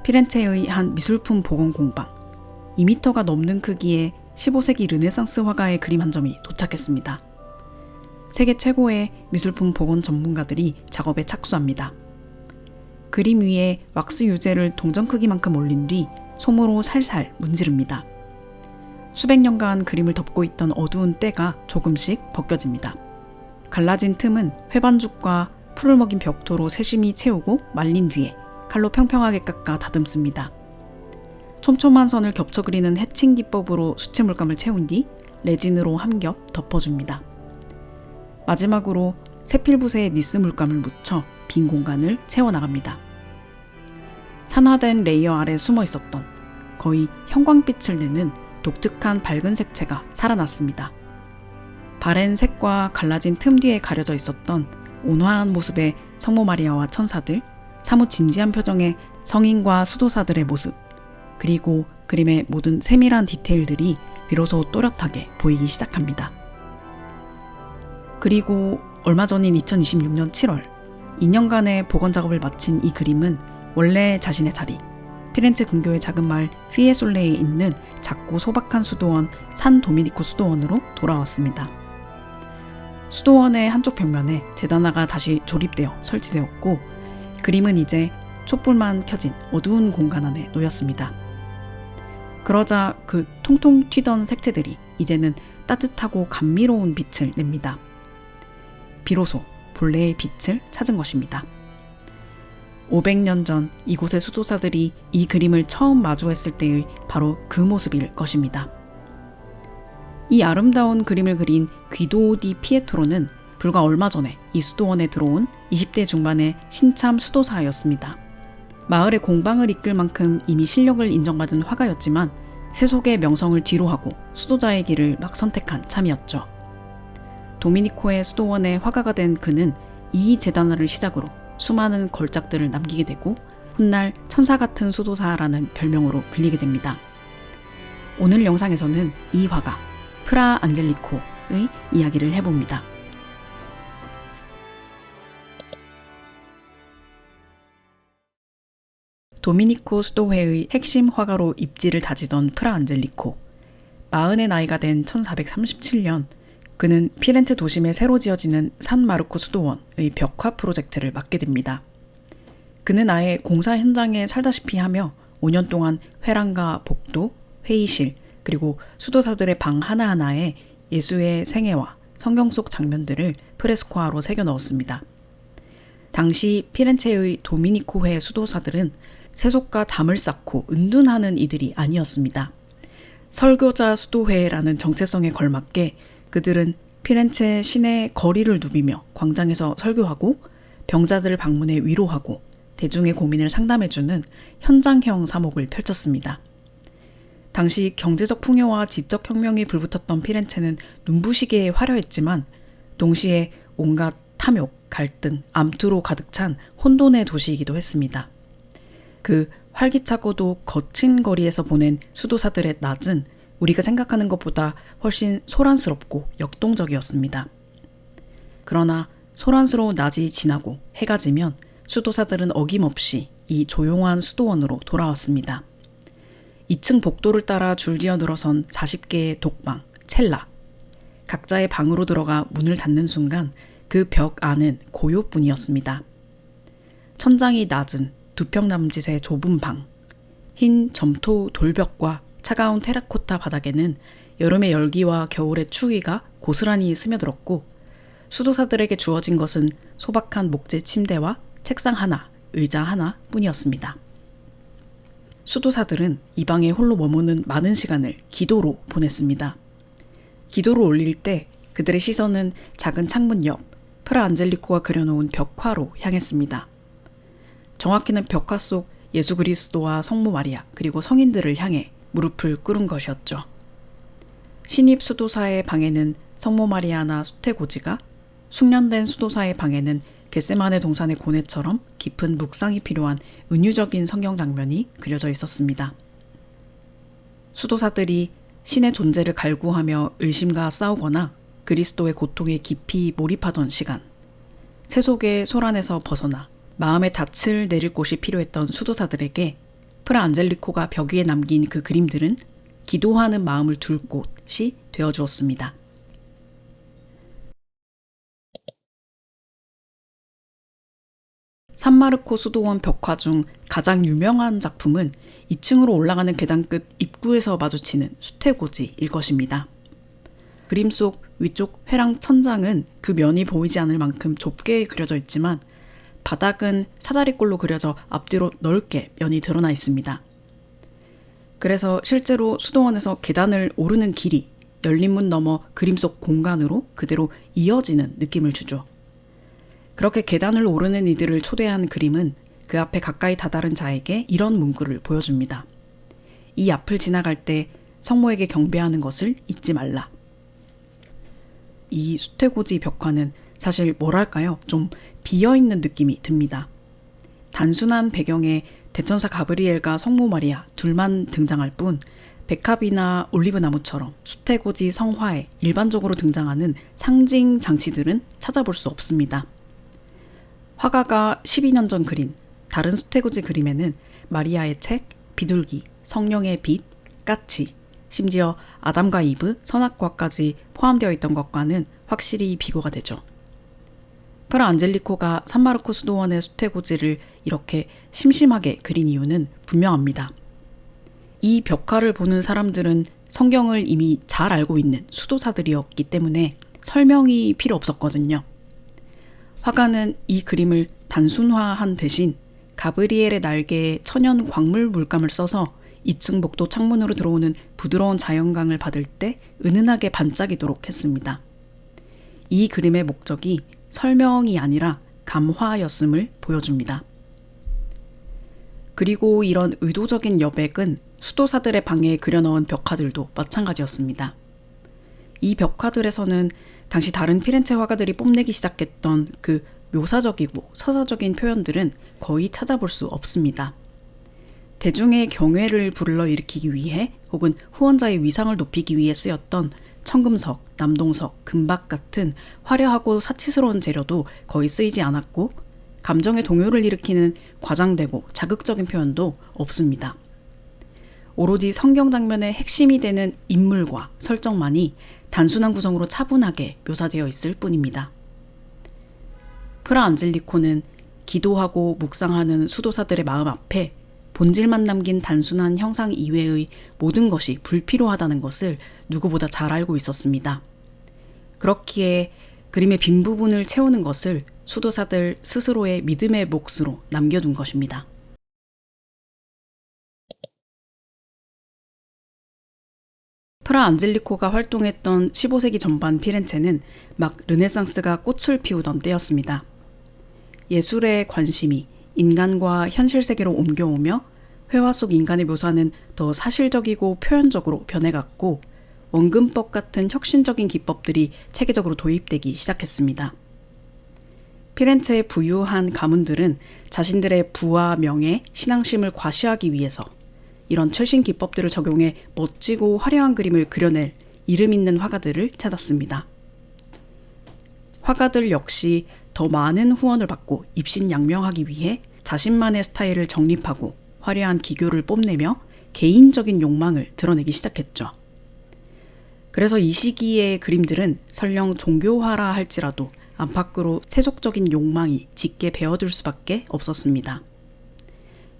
피렌체의 한 미술품 복원 공방, 2m가 넘는 크기의 15세기 르네상스 화가의 그림 한 점이 도착했습니다. 세계 최고의 미술품 복원 전문가들이 작업에 착수합니다. 그림 위에 왁스 유제를 동전 크기만큼 올린 뒤 솜으로 살살 문지릅니다. 수백 년간 그림을 덮고 있던 어두운 때가 조금씩 벗겨집니다. 갈라진 틈은 회반죽과 풀을 먹인 벽토로 세심히 채우고 말린 뒤에 칼로 평평하게 깎아 다듬습니다. 촘촘한 선을 겹쳐 그리는 해칭 기법으로 수채 물감을 채운 뒤 레진으로 한 겹 덮어줍니다. 마지막으로 세필붓에 니스 물감을 묻혀 빈 공간을 채워나갑니다. 산화된 레이어 아래 숨어 있었던 거의 형광빛을 내는 독특한 밝은 색채가 살아났습니다. 바랜 색과 갈라진 틈 뒤에 가려져 있었던 온화한 모습의 성모 마리아와 천사들, 사뭇 진지한 표정의 성인과 수도사들의 모습, 그리고 그림의 모든 세밀한 디테일들이 비로소 또렷하게 보이기 시작합니다. 그리고 얼마 전인 2026년 7월, 2년간의 복원 작업을 마친 이 그림은 원래 자신의 자리, 피렌체 근교의 작은 마을 피에솔레에 있는 작고 소박한 수도원 산 도미니코 수도원으로 돌아왔습니다. 수도원의 한쪽 벽면에 제다나가 다시 조립되어 설치되었고, 그림은 이제 촛불만 켜진 어두운 공간 안에 놓였습니다. 그러자 그 통통 튀던 색채들이 이제는 따뜻하고 감미로운 빛을 냅니다. 비로소 본래의 빛을 찾은 것입니다. 500년 전 이곳의 수도사들이 이 그림을 처음 마주했을 때의 바로 그 모습일 것입니다. 이 아름다운 그림을 그린 귀도 디 피에트로는 불과 얼마 전에 이 수도원에 들어온 20대 중반의 신참 수도사였습니다. 마을의 공방을 이끌 만큼 이미 실력을 인정받은 화가였지만 세속의 명성을 뒤로하고 수도자의 길을 막 선택한 참이었죠. 도미니코의 수도원의 화가가 된 그는 이 제다나를 시작으로 수많은 걸작들을 남기게 되고 훗날 천사 같은 수도사라는 별명으로 불리게 됩니다. 오늘 영상에서는 이 화가 프라 안젤리코의 이야기를 해봅니다. 도미니코 수도회의 핵심 화가로 입지를 다지던 프라 안젤리코. 40의 나이가 된 1437년 그는 피렌체 도심에 새로 지어지는 산 마르코 수도원의 벽화 프로젝트를 맡게 됩니다. 그는 아예 공사 현장에 살다시피 하며 5년 동안 회랑과 복도, 회의실, 그리고 수도사들의 방 하나하나에 예수의 생애와 성경 속 장면들을 프레스코화로 새겨 넣었습니다. 당시 피렌체의 도미니코회 수도사들은 세속과 담을 쌓고 은둔하는 이들이 아니었습니다. 설교자 수도회라는 정체성에 걸맞게 그들은 피렌체 시내 거리를 누비며 광장에서 설교하고 병자들을 방문해 위로하고 대중의 고민을 상담해주는 현장형 사목을 펼쳤습니다. 당시 경제적 풍요와 지적 혁명이 불붙었던 피렌체는 눈부시게 화려했지만 동시에 온갖 탐욕, 갈등, 암투로 가득 찬 혼돈의 도시이기도 했습니다. 그 활기차고도 거친 거리에서 보낸 수도사들의 낮은 우리가 생각하는 것보다 훨씬 소란스럽고 역동적이었습니다. 그러나 소란스러운 낮이 지나고 해가 지면 수도사들은 어김없이 이 조용한 수도원으로 돌아왔습니다. 2층 복도를 따라 줄지어 늘어선 40개의 독방, 첼라. 각자의 방으로 들어가 문을 닫는 순간 그 벽 안은 고요뿐이었습니다. 천장이 낮은 2평 남짓의 좁은 방, 흰 점토 돌벽과 차가운 테라코타 바닥에는 여름의 열기와 겨울의 추위가 고스란히 스며들었고 수도사들에게 주어진 것은 소박한 목재 침대와 책상 하나, 의자 하나 뿐이었습니다. 수도사들은 이 방에 홀로 머무는 많은 시간을 기도로 보냈습니다. 기도를 올릴 때 그들의 시선은 작은 창문 옆 프라 안젤리코가 그려놓은 벽화로 향했습니다. 정확히는 벽화 속 예수 그리스도와 성모 마리아 그리고 성인들을 향해 무릎을 꿇은 것이었죠. 신입 수도사의 방에는 성모 마리아나 수태고지가, 숙련된 수도사의 방에는 겟세마네 동산의 고뇌처럼 깊은 묵상이 필요한 은유적인 성경 장면이 그려져 있었습니다. 수도사들이 신의 존재를 갈구하며 의심과 싸우거나 그리스도의 고통에 깊이 몰입하던 시간, 세속의 소란에서 벗어나 마음의 닻을 내릴 곳이 필요했던 수도사들에게 프라 안젤리코가 벽 위에 남긴 그 그림들은 기도하는 마음을 둘 곳이 되어주었습니다. 산마르코 수도원 벽화 중 가장 유명한 작품은 2층으로 올라가는 계단 끝 입구에서 마주치는 수태고지일 것입니다. 그림 속 위쪽 회랑 천장은 그 면이 보이지 않을 만큼 좁게 그려져 있지만 바닥은 사다리꼴로 그려져 앞뒤로 넓게 면이 드러나 있습니다. 그래서 실제로 수도원에서 계단을 오르는 길이 열린 문 너머 그림 속 공간으로 그대로 이어지는 느낌을 주죠. 그렇게 계단을 오르는 이들을 초대한 그림은 그 앞에 가까이 다다른 자에게 이런 문구를 보여줍니다. 이 앞을 지나갈 때 성모에게 경배하는 것을 잊지 말라. 이 수태고지 벽화는 사실 뭐랄까요? 좀 비어있는 느낌이 듭니다. 단순한 배경에 대천사 가브리엘과 성모 마리아 둘만 등장할 뿐 백합이나 올리브나무처럼 수태고지 성화에 일반적으로 등장하는 상징 장치들은 찾아볼 수 없습니다. 화가가 12년 전 그린 다른 수태고지 그림에는 마리아의 책, 비둘기, 성령의 빛, 까치, 심지어 아담과 이브, 선악과까지 포함되어 있던 것과는 확실히 비교가 되죠. 프라 안젤리코가 산마르코 수도원의 수태고지를 이렇게 심심하게 그린 이유는 분명합니다. 이 벽화를 보는 사람들은 성경을 이미 잘 알고 있는 수도사들이었기 때문에 설명이 필요 없었거든요. 화가는 이 그림을 단순화한 대신 가브리엘의 날개에 천연 광물 물감을 써서 2층 복도 창문으로 들어오는 부드러운 자연광을 받을 때 은은하게 반짝이도록 했습니다. 이 그림의 목적이 설명이 아니라 감화였음을 보여줍니다. 그리고 이런 의도적인 여백은 수도사들의 방에 그려넣은 벽화들도 마찬가지였습니다. 이 벽화들에서는 당시 다른 피렌체 화가들이 뽐내기 시작했던 그 묘사적이고 서사적인 표현들은 거의 찾아볼 수 없습니다. 대중의 경외를 불러일으키기 위해 혹은 후원자의 위상을 높이기 위해 쓰였던 청금석, 남동석, 금박 같은 화려하고 사치스러운 재료도 거의 쓰이지 않았고 감정의 동요를 일으키는 과장되고 자극적인 표현도 없습니다. 오로지 성경 장면의 핵심이 되는 인물과 설정만이 단순한 구성으로 차분하게 묘사되어 있을 뿐입니다. 프라 안젤리코는 기도하고 묵상하는 수도사들의 마음 앞에 본질만 남긴 단순한 형상 이외의 모든 것이 불필요하다는 것을 누구보다 잘 알고 있었습니다. 그렇기에 그림의 빈 부분을 채우는 것을 수도사들 스스로의 믿음의 몫으로 남겨둔 것입니다. 프라 안젤리코가 활동했던 15세기 전반 피렌체는 막 르네상스가 꽃을 피우던 때였습니다. 예술의 관심이 인간과 현실 세계로 옮겨오며 회화 속 인간의 묘사는 더 사실적이고 표현적으로 변해갔고 원근법 같은 혁신적인 기법들이 체계적으로 도입되기 시작했습니다. 피렌체의 부유한 가문들은 자신들의 부와 명예, 신앙심을 과시하기 위해서 이런 최신 기법들을 적용해 멋지고 화려한 그림을 그려낼 이름 있는 화가들을 찾았습니다. 화가들 역시 더 많은 후원을 받고 입신양명하기 위해 자신만의 스타일을 정립하고 화려한 기교를 뽐내며 개인적인 욕망을 드러내기 시작했죠. 그래서 이 시기의 그림들은 설령 종교화라 할지라도 안팎으로 세속적인 욕망이 짙게 배어들 수밖에 없었습니다.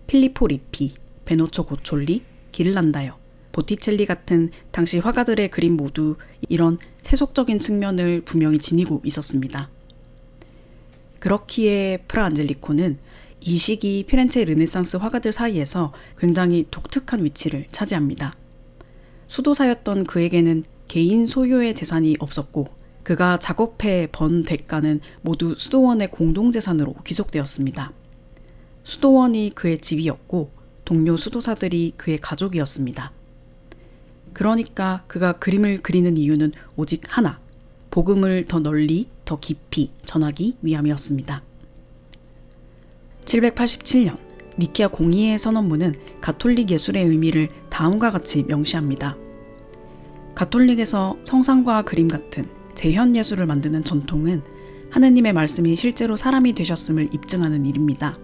필리포 리피, 베노초 고촐리, 기를란다요, 보티첼리 같은 당시 화가들의 그림 모두 이런 세속적인 측면을 분명히 지니고 있었습니다. 그렇기에 프라 안젤리코는 이 시기 피렌체 르네상스 화가들 사이에서 굉장히 독특한 위치를 차지합니다. 수도사였던 그에게는 개인 소유의 재산이 없었고 그가 작업해 번 대가는 모두 수도원의 공동재산으로 귀속되었습니다. 수도원이 그의 집이었고 동료 수도사들이 그의 가족이었습니다. 그러니까 그가 그림을 그리는 이유는 오직 하나, 복음을 더 널리, 더 깊이 전하기 위함이었습니다. 787년 니케아 공의회 선언문은 가톨릭 예술의 의미를 다음과 같이 명시합니다. 가톨릭에서 성상과 그림 같은 재현 예술을 만드는 전통은 하느님의 말씀이 실제로 사람이 되셨음을 입증하는 일입니다.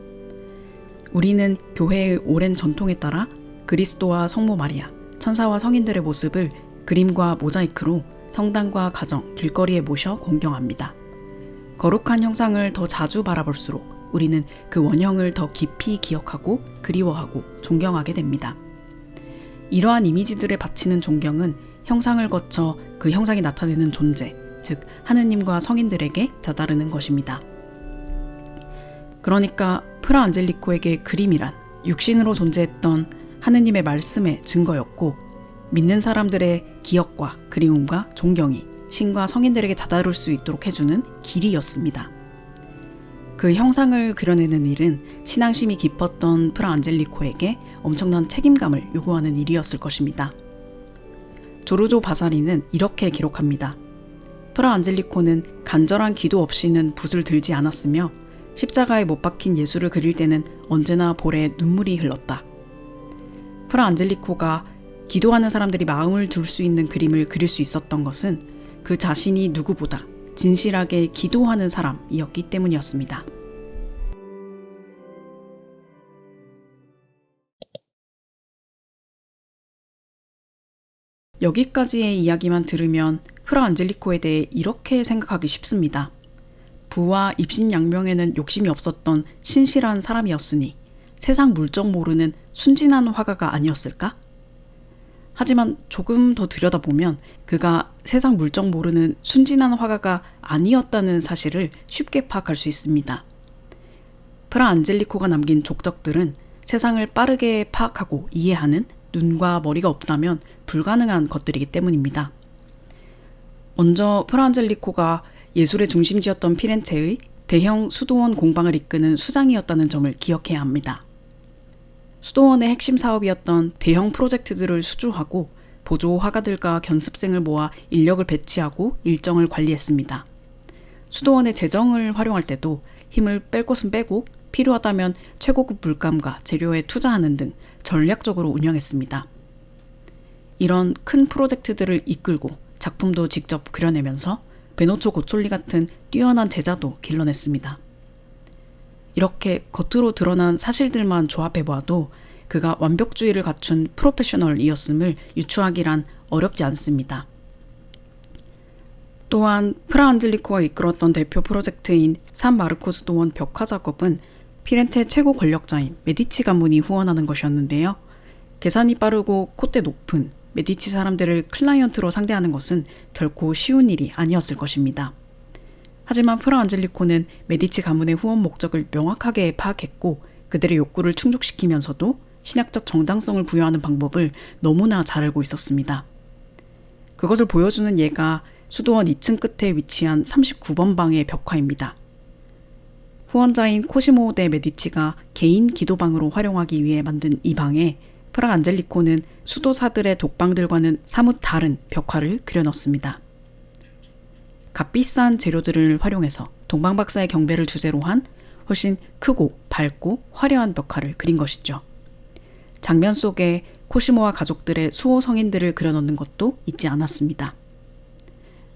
우리는 교회의 오랜 전통에 따라 그리스도와 성모 마리아, 천사와 성인들의 모습을 그림과 모자이크로 성당과 가정, 길거리에 모셔 공경합니다. 거룩한 형상을 더 자주 바라볼수록 우리는 그 원형을 더 깊이 기억하고 그리워하고 존경하게 됩니다. 이러한 이미지들에 바치는 존경은 형상을 거쳐 그 형상이 나타내는 존재, 즉 하느님과 성인들에게 다다르는 것입니다. 그러니까 프라 안젤리코에게 그림이란 육신으로 존재했던 하느님의 말씀의 증거였고, 믿는 사람들의 기억과 그리움과 존경이 신과 성인들에게 다다를 수 있도록 해주는 길이었습니다. 그 형상을 그려내는 일은 신앙심이 깊었던 프라 안젤리코에게 엄청난 책임감을 요구하는 일이었을 것입니다. 조르조 바사리는 이렇게 기록합니다. 프라 안젤리코는 간절한 기도 없이는 붓을 들지 않았으며 십자가에 못 박힌 예수를 그릴 때는 언제나 볼에 눈물이 흘렀다. 프라 안젤리코가 기도하는 사람들이 마음을 둘 수 있는 그림을 그릴 수 있었던 것은 그 자신이 누구보다 진실하게 기도하는 사람이었기 때문이었습니다. 여기까지의 이야기만 들으면 프라 안젤리코에 대해 이렇게 생각하기 쉽습니다. 부와 입신양명에는 욕심이 없었던 신실한 사람이었으니 세상 물정 모르는 순진한 화가가 아니었을까? 하지만 조금 더 들여다보면 그가 세상 물정 모르는 순진한 화가가 아니었다는 사실을 쉽게 파악할 수 있습니다. 프라 안젤리코가 남긴 족적들은 세상을 빠르게 파악하고 이해하는 눈과 머리가 없다면 불가능한 것들이기 때문입니다. 먼저 프라 안젤리코가 예술의 중심지였던 피렌체의 대형 수도원 공방을 이끄는 수장이었다는 점을 기억해야 합니다. 수도원의 핵심 사업이었던 대형 프로젝트들을 수주하고 보조 화가들과 견습생을 모아 인력을 배치하고 일정을 관리했습니다. 수도원의 재정을 활용할 때도 힘을 뺄 곳은 빼고 필요하다면 최고급 물감과 재료에 투자하는 등 전략적으로 운영했습니다. 이런 큰 프로젝트들을 이끌고 작품도 직접 그려내면서 베노초 고촐리 같은 뛰어난 제자도 길러냈습니다. 이렇게 겉으로 드러난 사실들만 조합해봐도 그가 완벽주의를 갖춘 프로페셔널이었음을 유추하기란 어렵지 않습니다. 또한 프라 안젤리코가 이끌었던 대표 프로젝트인 산 마르코 수도원 벽화 작업은 피렌체 최고 권력자인 메디치 가문이 후원하는 것이었는데요. 계산이 빠르고 콧대 높은 메디치 사람들을 클라이언트로 상대하는 것은 결코 쉬운 일이 아니었을 것입니다. 하지만 프라 안젤리코는 메디치 가문의 후원 목적을 명확하게 파악했고 그들의 욕구를 충족시키면서도 신학적 정당성을 부여하는 방법을 너무나 잘 알고 있었습니다. 그것을 보여주는 예가 수도원 2층 끝에 위치한 39번 방의 벽화입니다. 후원자인 코시모 데 메디치가 개인 기도방으로 활용하기 위해 만든 이 방에 프라 안젤리코는 수도사들의 독방들과는 사뭇 다른 벽화를 그려넣습니다. 값비싼 재료들을 활용해서 동방박사의 경배를 주제로 한 훨씬 크고 밝고 화려한 벽화를 그린 것이죠. 장면 속에 코시모와 가족들의 수호 성인들을 그려넣는 것도 잊지 않았습니다.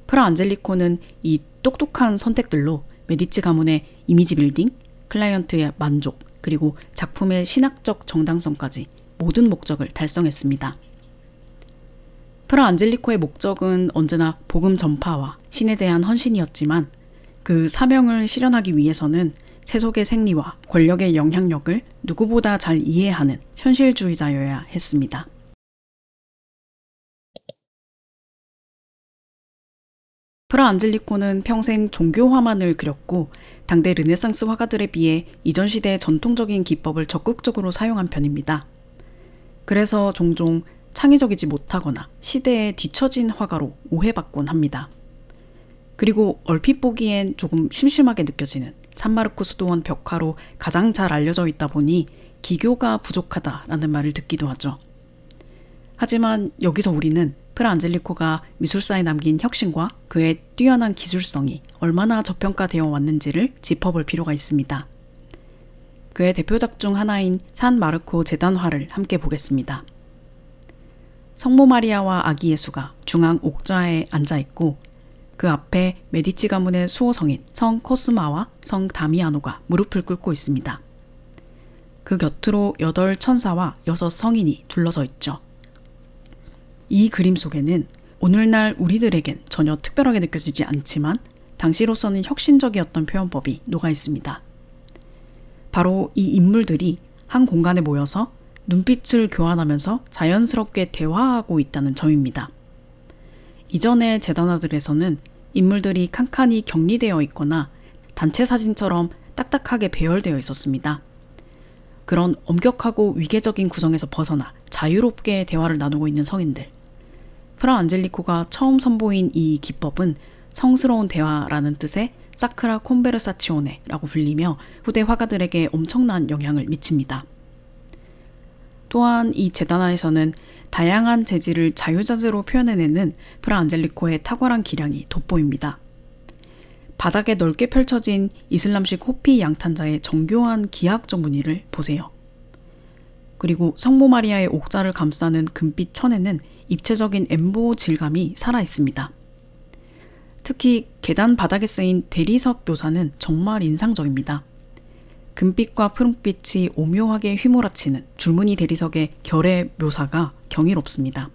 프라 안젤리코는 이 똑똑한 선택들로 메디치 가문의 이미지 빌딩, 클라이언트의 만족, 그리고 작품의 신학적 정당성까지 모든 목적을 달성했습니다. 프라 안젤리코의 목적은 언제나 복음 전파와 신에 대한 헌신이었지만 그 사명을 실현하기 위해서는 세속의 생리와 권력의 영향력을 누구보다 잘 이해하는 현실주의자여야 했습니다. 프라 안젤리코는 평생 종교화만을 그렸고 당대 르네상스 화가들에 비해 이전 시대의 전통적인 기법을 적극적으로 사용한 편입니다. 그래서 종종 창의적이지 못하거나 시대에 뒤처진 화가로 오해받곤 합니다. 그리고 얼핏 보기엔 조금 심심하게 느껴지는 산마르코 수도원 벽화로 가장 잘 알려져 있다 보니 기교가 부족하다라는 말을 듣기도 하죠. 하지만 여기서 우리는 프라 안젤리코가 미술사에 남긴 혁신과 그의 뛰어난 기술성이 얼마나 저평가되어 왔는지를 짚어볼 필요가 있습니다. 그의 대표작 중 하나인 산 마르코 제단화를 함께 보겠습니다. 성모 마리아와 아기 예수가 중앙 옥좌에 앉아있고 그 앞에 메디치 가문의 수호 성인 성 코스마와 성 다미아노가 무릎을 꿇고 있습니다. 그 곁으로 8천사와 6성인이 둘러서 있죠. 이 그림 속에는 오늘날 우리들에겐 전혀 특별하게 느껴지지 않지만 당시로서는 혁신적이었던 표현법이 녹아 있습니다. 바로 이 인물들이 한 공간에 모여서 눈빛을 교환하면서 자연스럽게 대화하고 있다는 점입니다. 이전의 재단화들에서는 인물들이 칸칸이 격리되어 있거나 단체 사진처럼 딱딱하게 배열되어 있었습니다. 그런 엄격하고 위계적인 구성에서 벗어나 자유롭게 대화를 나누고 있는 성인들. 프라 안젤리코가 처음 선보인 이 기법은 성스러운 대화라는 뜻의 사크라 콘베르사치오네라고 불리며 후대 화가들에게 엄청난 영향을 미칩니다. 또한 이 재단화에서는 다양한 재질을 자유자재로 표현해내는 프라 안젤리코의 탁월한 기량이 돋보입니다. 바닥에 넓게 펼쳐진 이슬람식 호피 양탄자의 정교한 기하학적 무늬를 보세요. 그리고 성모 마리아의 옥자를 감싸는 금빛 천에는 입체적인 엠보 질감이 살아있습니다. 특히 계단 바닥에 쓰인 대리석 묘사는 정말 인상적입니다. 금빛과 푸른빛이 오묘하게 휘몰아치는 줄무늬 대리석의 결의 묘사가 경이롭습니다.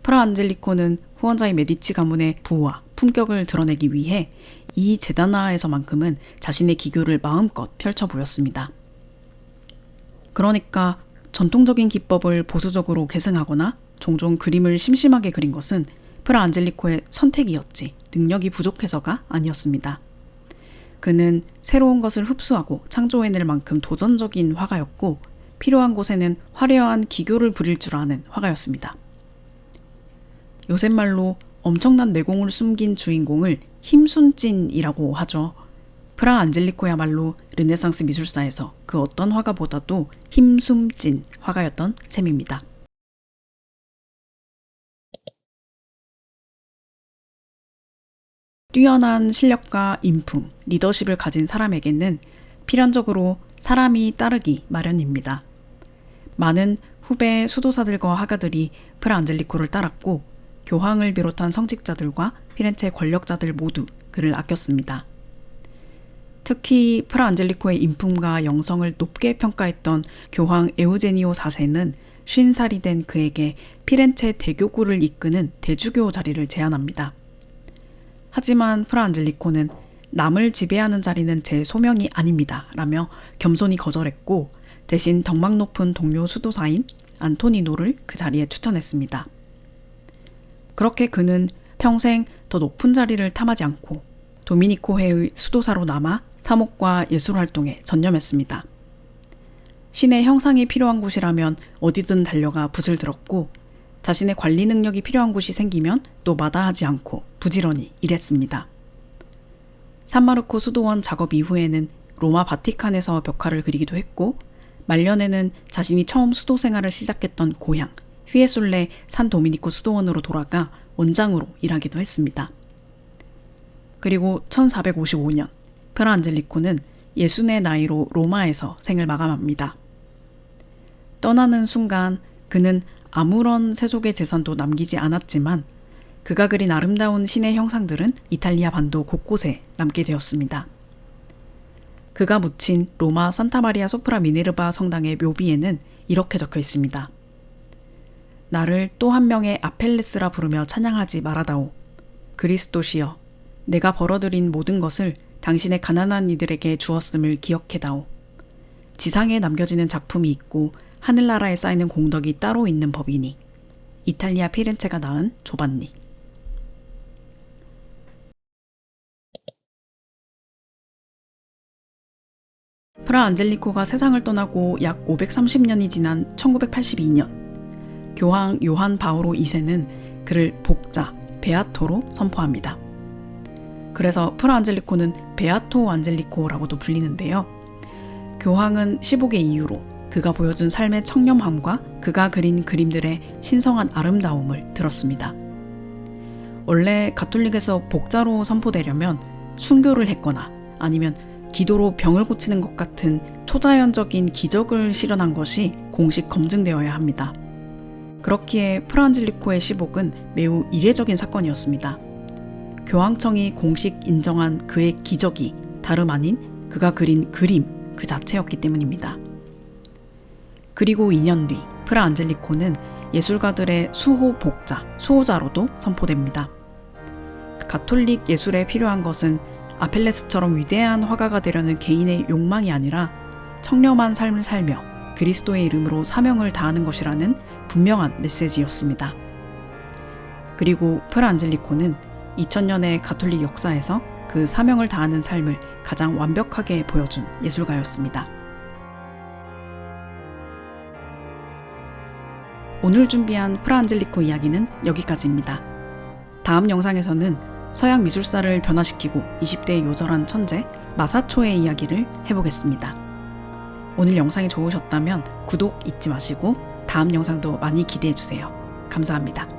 프라 안젤리코는 후원자의 메디치 가문의 부와 품격을 드러내기 위해 이 재단화에서만큼은 자신의 기교를 마음껏 펼쳐 보였습니다. 그러니까 전통적인 기법을 보수적으로 계승하거나 종종 그림을 심심하게 그린 것은 프라 안젤리코의 선택이었지 능력이 부족해서가 아니었습니다. 그는 새로운 것을 흡수하고 창조해낼 만큼 도전적인 화가였고 필요한 곳에는 화려한 기교를 부릴 줄 아는 화가였습니다. 요새 말로 엄청난 내공을 숨긴 주인공을 힘순찐이라고 하죠. 프라 안젤리코야말로 르네상스 미술사에서 그 어떤 화가보다도 힘숨찐 화가였던 셈입니다. 뛰어난 실력과 인품, 리더십을 가진 사람에게는 필연적으로 사람이 따르기 마련입니다. 많은 후배 수도사들과 화가들이 프라 안젤리코를 따랐고 교황을 비롯한 성직자들과 피렌체 권력자들 모두 그를 아꼈습니다. 특히 프라 안젤리코의 인품과 영성을 높게 평가했던 교황 에우제니오 4세는 50살이 된 그에게 피렌체 대교구를 이끄는 대주교 자리를 제안합니다. 하지만 프라 안젤리코는 남을 지배하는 자리는 제 소명이 아닙니다 라며 겸손히 거절했고 대신 덕망 높은 동료 수도사인 안토니노를 그 자리에 추천했습니다. 그렇게 그는 평생 더 높은 자리를 탐하지 않고 도미니코회의 수도사로 남아 사목과 예술활동에 전념했습니다. 신의 형상이 필요한 곳이라면 어디든 달려가 붓을 들었고 자신의 관리 능력이 필요한 곳이 생기면 또 마다하지 않고 부지런히 일했습니다. 산마르코 수도원 작업 이후에는 로마 바티칸에서 벽화를 그리기도 했고 말년에는 자신이 처음 수도 생활을 시작했던 고향 휘에솔레 산 도미니코 수도원으로 돌아가 원장으로 일하기도 했습니다. 그리고 1455년 프라 안젤리코는 60의 나이로 로마에서 생을 마감합니다. 떠나는 순간 그는 아무런 세속의 재산도 남기지 않았지만 그가 그린 아름다운 신의 형상들은 이탈리아 반도 곳곳에 남게 되었습니다. 그가 묻힌 로마 산타마리아 소프라 미네르바 성당의 묘비에는 이렇게 적혀 있습니다. 나를 또 한 명의 아펠레스라 부르며 찬양하지 말아다오. 그리스도시여, 내가 벌어들인 모든 것을 당신의 가난한 이들에게 주었음을 기억해다오. 지상에 남겨지는 작품이 있고 하늘나라에 쌓이는 공덕이 따로 있는 법이니. 이탈리아 피렌체가 낳은 조반니. 프라 안젤리코가 세상을 떠나고 약 530년이 지난 1982년 교황 요한 바오로 2세는 그를 복자, 베아토로 선포합니다. 그래서 프라 안젤리코는 베아토 안젤리코라고도 불리는데요. 교황은 15개 이유로 그가 보여준 삶의 청렴함과 그가 그린 그림들의 신성한 아름다움을 들었습니다. 원래 가톨릭에서 복자로 선포되려면 순교를 했거나 아니면 기도로 병을 고치는 것 같은 초자연적인 기적을 실현한 것이 공식 검증되어야 합니다. 그렇기에 프라 안젤리코의 시복은 매우 이례적인 사건이었습니다. 교황청이 공식 인정한 그의 기적이 다름 아닌 그가 그린 그림 그 자체였기 때문입니다. 그리고 2년 뒤 프라 안젤리코는 예술가들의 수호 복자, 수호자로도 선포됩니다. 가톨릭 예술에 필요한 것은 아펠레스처럼 위대한 화가가 되려는 개인의 욕망이 아니라 청렴한 삶을 살며 그리스도의 이름으로 사명을 다하는 것이라는 분명한 메시지였습니다. 그리고 프라 안젤리코는 2000년의 가톨릭 역사에서 그 사명을 다하는 삶을 가장 완벽하게 보여준 예술가였습니다. 오늘 준비한 프라 안젤리코 이야기는 여기까지입니다. 다음 영상에서는 서양 미술사를 변화시키고 20대의 요절한 천재 마사초의 이야기를 해보겠습니다. 오늘 영상이 좋으셨다면 구독 잊지 마시고 다음 영상도 많이 기대해주세요. 감사합니다.